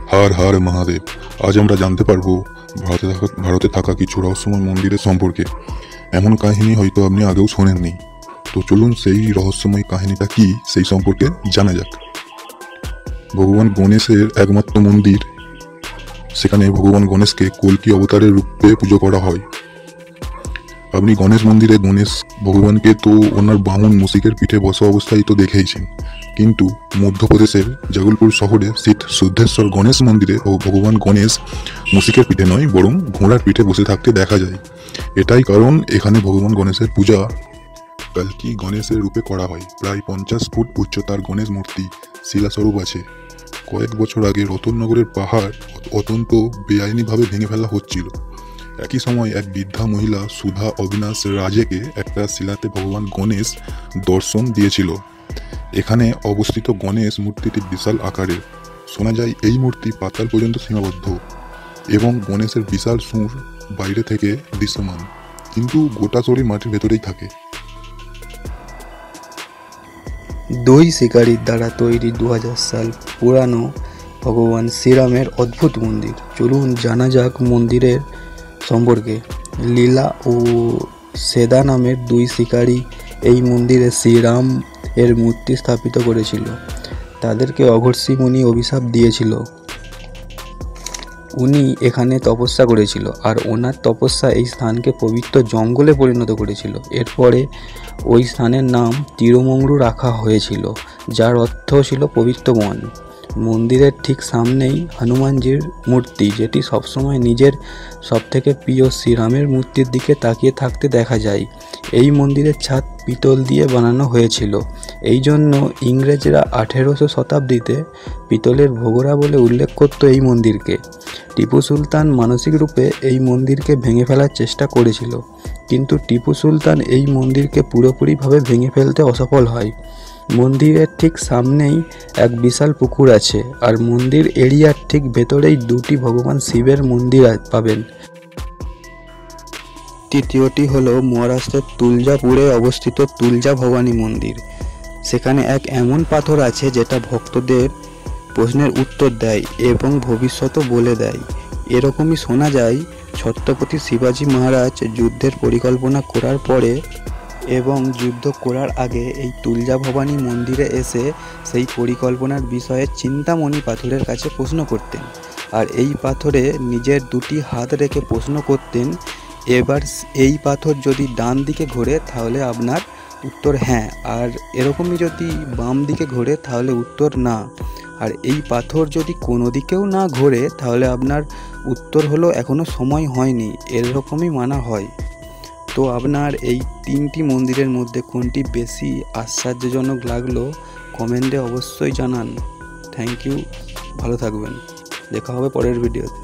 हर हर महादेव। आज আমরা জানতে পারবো ভারতে থাকা কিছু রহস্যময় মন্দিরের সম্পর্কে। এমন কাহিনী হয়তো আপনি আগেও শোনেননি। তো চলুন সেই রহস্যময় কাহিনীটা কি সেই সম্পর্কে জানা যাক। ভগবান গণেশের একমাত্র মন্দির, সেখানে ভগবান গণেশকে কল্কি অবতারের রূপে পুজো করা হয়। আপনি গণেশ মন্দিরে গণেশ ভগবানকে তো ওনার বামন মুশিকের পিঠে বসা অবস্থায় তো দেখেইছেন, কিন্তু মধ্যপ্রদেশের জগলপুর শহরে স্থিত শুদ্ধেশ্বর গণেশ মন্দিরে ও ভগবান গণেশ মুশিকের পিঠে নয় বরং ঘোড়ার পিঠে বসে থাকতে দেখা যায়। এটাই কারণ এখানে ভগবান গণেশের পূজা কল্কি গণেশের রূপে করা হয়। প্রায় 50 ফুট উচ্চতার গণেশ মূর্তি শিলাস্বরূপ আছে। কয়েক বছর আগে রতননগরের পাহাড় অত্যন্ত বেআইনিভাবে ভেঙে ফেলা হচ্ছিল। একই সময় এক বৃদ্ধা মহিলা সুধা অবিনাশ রাজেকে একটা শিলাতে ভগবান গণেশ দর্শন দিয়েছিল। এখানে অবস্থিত গণেশ মূর্তিটি বিশাল আকারের। শোনা যায় এই মূর্তি পাতাল পর্যন্ত সীমাবদ্ধ এবং গণেশের বিশাল সুর বাইরে থেকে দৃশ্যমান, কিন্তু গোটা শরীর মাটির ভেতরেই থাকে। দুই শিকারীর দ্বারা তৈরি 2000 সাল পুরানো ভগবান শ্রীরামের অদ্ভুত মন্দির। চলুন জানা যাক মন্দিরের সম্পর্কে। লীলা ও সেদা নামের দুই শিকারী এই মন্দিরে শ্রীরাম এর মূর্তি স্থাপিত করেছিল। তাদেরকে অঘর্ষি মুনি অভিশাপ দিয়েছিল। উনি এখানে তপস্যা করেছিল আর ওনার তপস্যা এই স্থানকে পবিত্র জঙ্গলে পরিণত করেছিল। এরপরে ওই স্থানের নাম তিরুমঙ্গলু রাখা হয়েছিল, যার অর্থ ছিল পবিত্র বন। মন্দিরের ঠিক সামনেই হনুমানজির মূর্তি, যেটি সবসময় নিজের সবথেকে প্রিয় শ্রীরামের মূর্তির দিকে তাকিয়ে থাকতে দেখা যায়। এই মন্দিরের ছাদ পিতল দিয়ে বানানো হয়েছিল, এই জন্য ইংরেজরা 1800 শতাব্দীতে পিতলের ভোগরা বলে উল্লেখ করত এই মন্দিরকে। টিপু সুলতান মানসিক রূপে এই মন্দিরকে ভেঙে ফেলার চেষ্টা করেছিল, কিন্তু টিপু সুলতান এই মন্দিরকে পুরোপুরিভাবে ভেঙে ফেলতে অসফল হয়। মন্দিরের ঠিক সামনেই এক বিশাল পুকুর আছে, আর মন্দির এরিয়ার ঠিক ভেতরেই দুটি ভগবান শিবের মন্দির পাবেন। তৃতীয়টি হলো মহারাষ্ট্রের তুলজাপুরে অবস্থিত তুলজা ভবানী মন্দির। সেখানে এক এমন পাথর আছে যেটা ভক্তদের প্রশ্নের উত্তর দেয় এবং ভবিষ্যৎও বলে দেয়। এরকমই শোনা যায় ছত্রপতি শিবাজি মহারাজ যুদ্ধের পরিকল্পনা করার পরে এবং যুদ্ধ করার আগে এই তুলজা ভবানী মন্দিরে এসে সেই পরিকল্পনার বিষয়ে চিন্তামণি পাথরের কাছে প্রশ্ন করতেন, আর এই পাথরে নিজের দুটি হাত রেখে প্রশ্ন করতেন, এবার এই পাথর যদি ডান দিকে ঘোরে তাহলে আপনার উত্তর হ্যাঁ, আর এরকমই যদি বাম দিকে ঘোরে তাহলে উত্তর না, আর এই পাথর যদি কোনো দিকেও না ঘোরে তাহলে আপনার উত্তর হলো এখনও সময় হয়নি। এরকমই মানা হয়। তো আপনার এই তিনটি মন্দিরের মধ্যে কোনটি বেশি আশ্চর্যজনক লাগলো কমেন্টে অবশ্যই জানান। থ্যাংক ইউ, ভালো থাকবেন, দেখা হবে পরের ভিডিওতে।